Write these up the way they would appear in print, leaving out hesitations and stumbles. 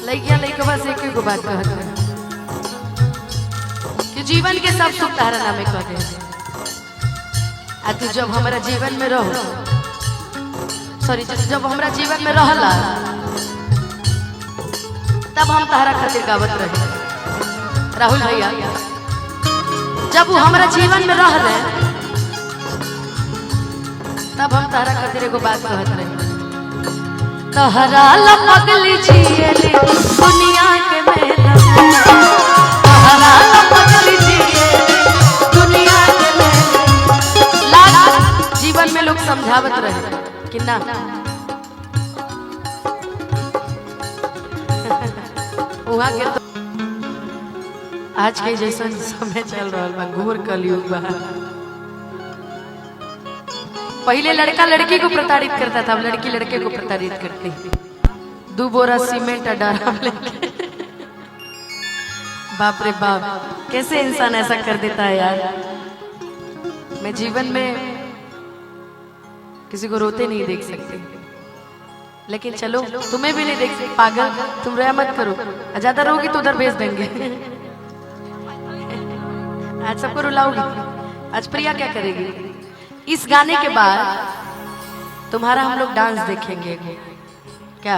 लइकिया लइकवा से एक गो बात कहत है कि जीवन के सब सुख तारा नामे कह दे। आ तू जब हमारा जीवन में रहो, सॉरी जब हमारा जीवन में रहला तब हम तारा खातिर गावत रहे। राहुल भैया जब वो हमारा जीवन में रहले तब हम तारा खातिर एगो बात कहत रहे। तहरा लपगली जियले दुनिया के मेला, तहरा लपगली जियले दुनिया के मेला। जीवन में लोग समझावत रहे कि ना वहाँ के तो आज के जैसा समय चल रहा बा, घोर कलयुग बा। पहले लड़का लड़की को प्रताड़ित करता था, अब लड़की लड़के को प्रताड़ित करती। 2 बोरा सीमेंट डाला लेके बाप रे बाप, कैसे इंसान ऐसा कर देता है यार। मैं जीवन में किसी को रोते नहीं देख सकती, लेकिन चलो तुम्हें भी नहीं देख सकते। पागल तुम रोया मत करो, ज्यादा रोगी तो उधर भेज देंगे। आज सबको रुलाओगी। आज प्रिया क्या करेगी? इस गाने के बाद तुम्हारा हम लोग डांस देखेंगे। क्या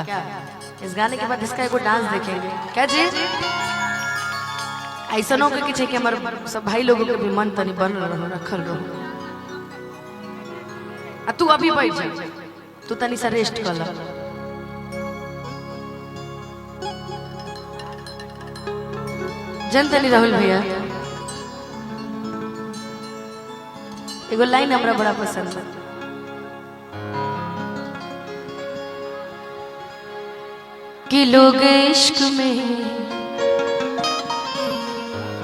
इस गाने के बाद इसका एगो डांस देखेंगे क्या जी? ऐसा न हो कि हमारे सब भाई लोगों के भी मन तनी बन रहो, रखल रहो। तू अभी बैठ जा, तू तनी सा रेस्ट कर ला। जनता नहीं राहुल भैया एगो लाइन हमरा बड़ा पसंद है। कि लोग इश्क में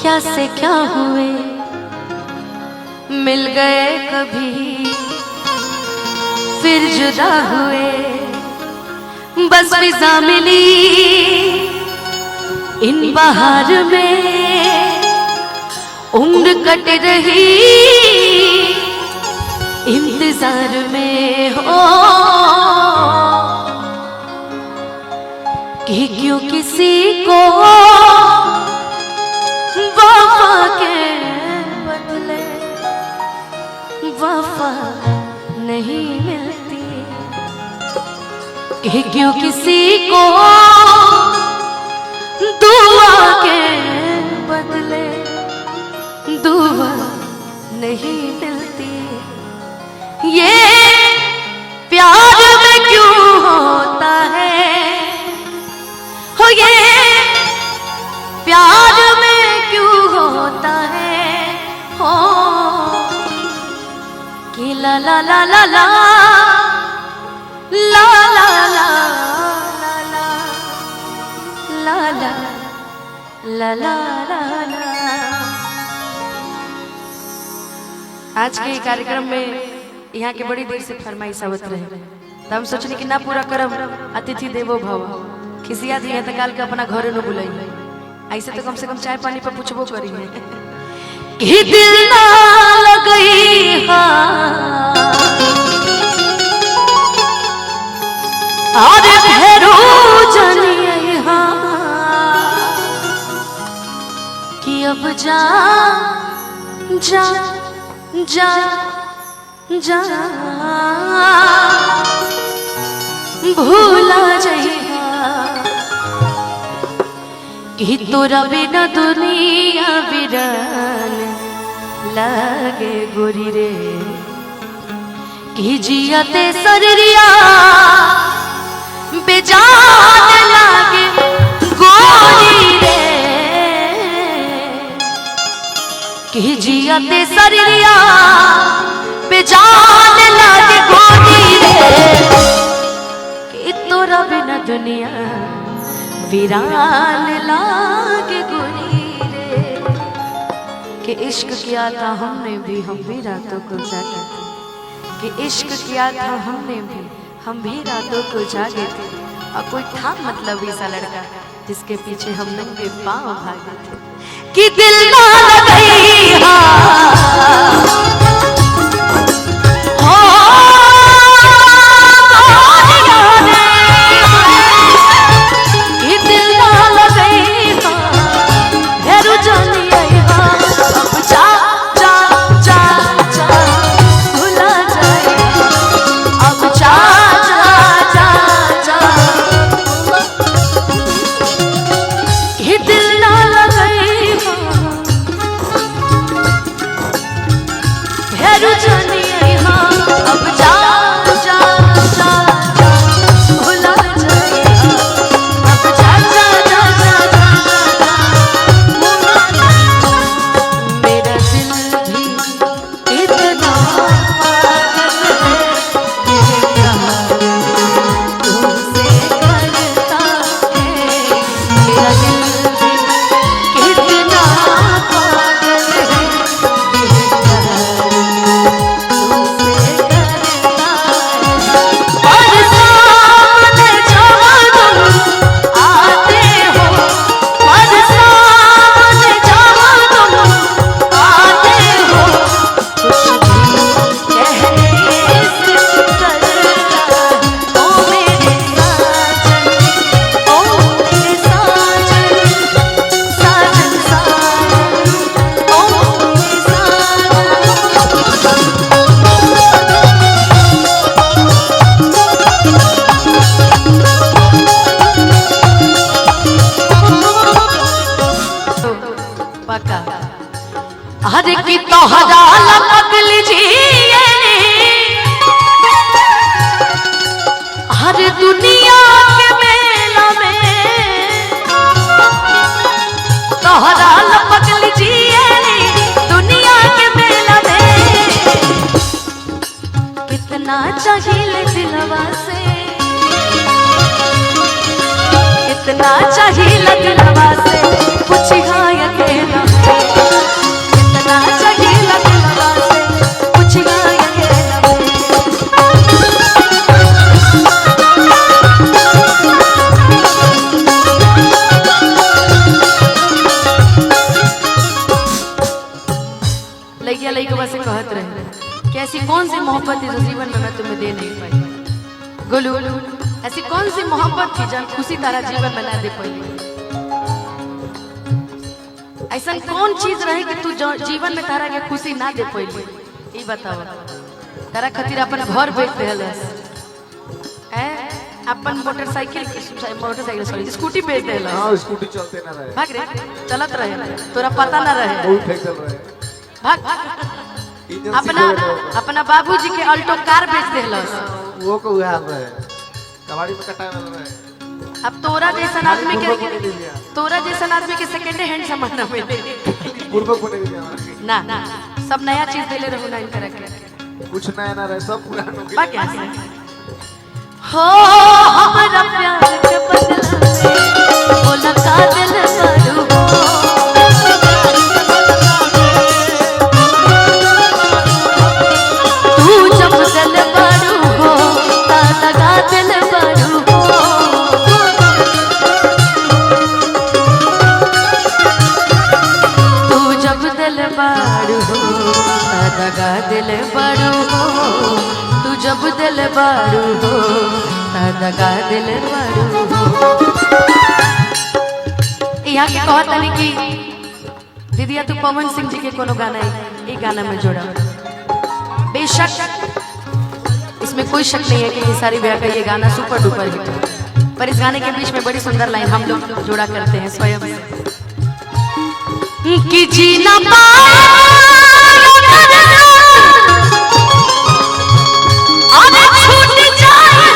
क्या से क्या हुए, मिल गए कभी फिर जुदा हुए। बस फिजा मिली इन बहार में, उम्र कट रही इंतजार में हो। कि क्यों किसी को वफा के बदले वफा नहीं मिलती। कि क्यों किसी को दुआ के बदले दुआ नहीं मिलती। ये प्यार में क्यों होता है हो, ये प्यार में क्यों होता है हो। कि ला ला ला ला ला ला ला ला ला ला ला ला ला। आज के कार्यक्रम में यहाँ के बड़ी देर से फरमाइश आवत रहे, तब हम सोचने कि ना पूरा करम अतिथि देवो भव। खिसिया दी है तो काल के अपना घरे न बुलाई, ऐसे तो कम से कम चाय पानी पर पूछबो करी है। कि दिल ना लगई और फेरो जानिए कि अब जा जा जा जा भूला जाइया। कि तोरा बिना दुनिया बिरान लागे गोरी रे। कि जियते शरीरिया बेजान लागे गोरी रे। कि जियते शरीरिया बेजान लागे गोरी रे। कि तोरा बिना दुनिया वीरान लागे गोरी रे। कि इश्क किया था हमने भी, हम भी रातों को जागे थे। कि इश्क किया था हमने भी, हम भी रातों को जागे थे। और कोई था मतलब ऐसा लड़का जिसके पीछे हम नंगे पांव भागे थे। कि दिल ना लगई कि दिल हर की तोहरा पगल जिए हर दुनिया के मेला में तोहरा पगल जिए दुनिया के मेला में कितना चाहिए दिलवा से कितना चाहिए दिलवा से पूछिया अकेला कितना चाहिए दिलवा से पूछिया अकेला लइया लइकवा से कहत रहे कि ऐसी कौन सी मोहब्बत है जो जीवन में मैं तुम्हें दे नहीं पाई गोलू ऐसी कौन सी मोहब्बत थी जब खुशी तारा जीवन में ना दे पाई ऐसा कौन चीज रहे कि तू जीवन में तारा के खुशी ना दे पाई ये बताओ तारा खातिर अपन घर बेच देलस अपन मोटरसाइकिल सॉरी स्कूटी बेच देलस हां स्कूटी चलते ना रहे भाग रे चलत रहे तोरा पता ना रहे बहुत फेंक रहे भाग अपना अपना बाबूजी के अल्टो कार बेच देलस वो को हाल रहे कबाड़ी में कटा रहे अब तोरा जैसा आदमी के सेकंड हैंड सामान ना मिले पूर्व को नहीं दिया ना सब नया चीज देले रहू ना इनकर के कुछ नया ना रहे सब पुराना हो बा क्या हो हमारा प्यार के बदला में बोला का दिल करू तू जब दिल बड़ू हो ता लगा दिल बड़ू हो तू जब दिल बड़ू हो ता लगा दिल बड़ू हो तू जब दिल बड़ू हो ता लगा दिल बड़ू हो यहाँ के कहत तनी कि दीदिया तू पवन सिंह जी के कोनो गाना ये गाना में जोड़ा बेशक इसमें कोई शक नहीं है कि खेसारी भैया का ये गाना सुपर डुपर हिट है पर इस गाने के बीच में बड़ी सुंदर लाइन हम लोग जोड़ा करते हैं स्वयं कि जीना छूट जाए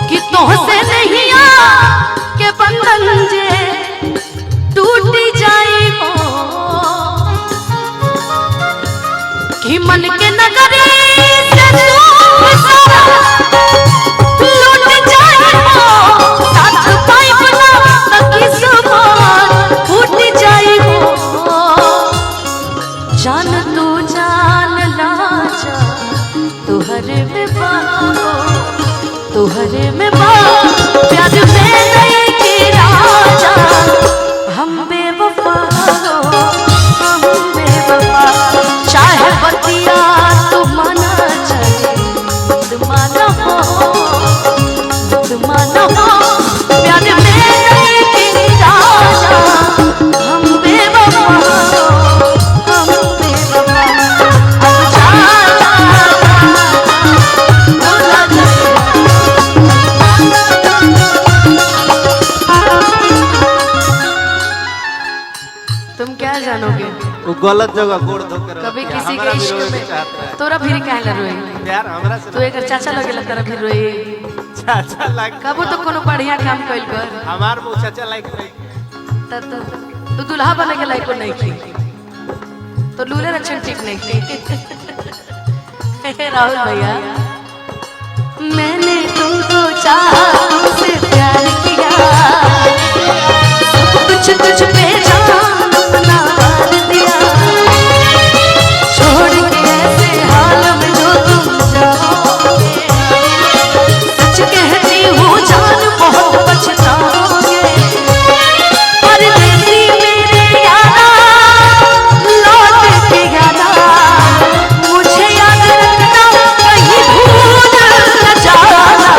कि तुमसे नहीं के बंधन जे टूट जाए हो कि मन के नगरी से लूट जाए हो साथ पाई बना तकी सुबह फूट जाए हो जान तू जान ला जा तुहरे में बाहो तुहरे में बाहो प्यार में नहीं की राजा हम बेवफा हो हम बेवफा चाहे बतिया तू माना चले तुम माना हो प्यार में नहीं की राजा हम बेवफा हो हम बेवफा अब जाना तुम क्या जानोगे वो गलत जगह गोड़ धोकर कभी किसी के इश्क में तोरा फिर काहे ला रोई यार हमरा से तू एकर चाचा लगेला तोरा फिर रोई चाचा लाइक कबो तो कोनो बढ़िया काम कइल कर हमार वो चाचा लाइक नहीं त तू दुल्हा बने के लायक नहीं की तो लूले रक्षण ठीक नहीं की राहुल भैया मैंने तुमको चाहा तुमसे प्यार किया सब कुछ तुझ पे जान अपना डाल दिया छोड़ के ऐसे हाल में जो तुम जाओगे सच कहती हूँ जान बहुत पछताओगे परदेसी मेरे यारा लौट के आना मुझे याद रखना कहीं भूल न जाना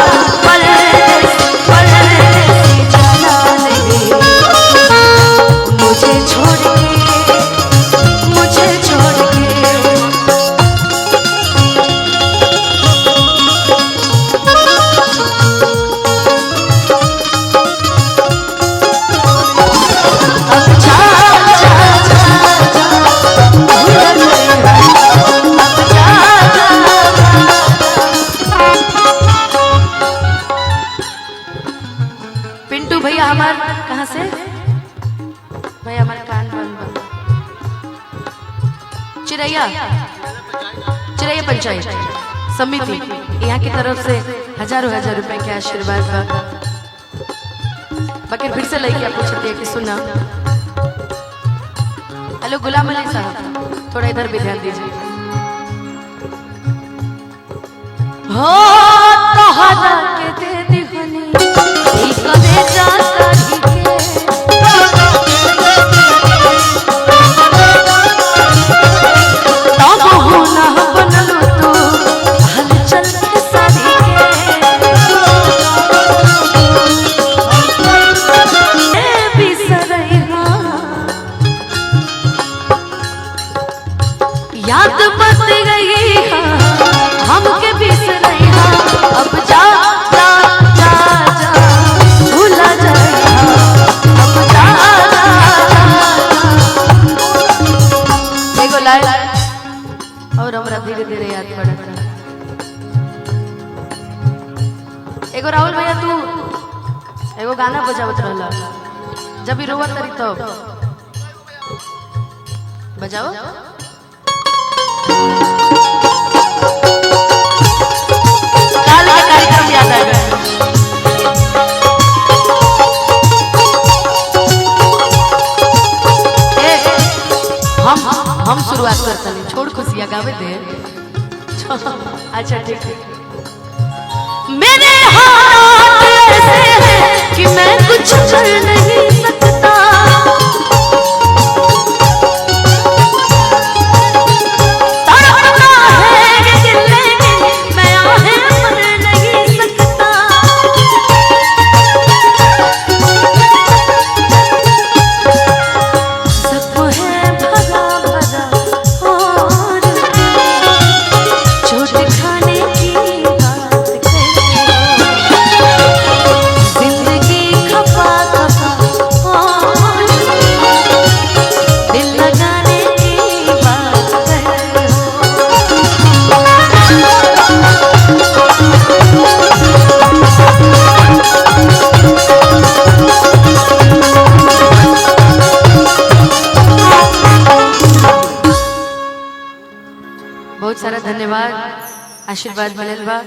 भैया हमार कहाँ से भैया हमारे कान बंद चिरैया चिरैया पंचायत समिति यहाँ की तरफ से हजारों हजार रुपए के आशीर्वाद बा। बाकी फिर से लेके आपको छतिया की सुना। हेलो गुलाम अली साहब, थोड़ा इधर भी ध्यान दीजिए। हो तोहरा के दे दिहनी ई कदे जाता ही के तब हो ना बनलू तू हल चल के सारी के बिसरैहा याद बत गई हमके बिसरैहा अब जा जा जा जा भूला जाएगा अब जा जा एगो लाइन और हमरा धीरे धीरे याद पड़ता। एगो राहुल भैया तू एगो गाना बजावत रहला जब भी रोवत तरी तो बजाओ। काल का कार्यक्रम याद आ गया। हम शुरुआत करते हैं, छोड़ खुशियाँ गावे दे। अच्छा ठीक है। मेरे हाथ ऐसे हैं कि मैं कुछ कर नहीं सकता, तड़पता है ये दिल लेकिन मैं आहें भर नहीं सकता। सब है भरा भरा और चोट खाने की बात करते हो, जिंदगी खपा खपा और दिल लगाने की बात करते हो। बहुत सारा धन्यवाद, आशीर्वाद मिलल बा।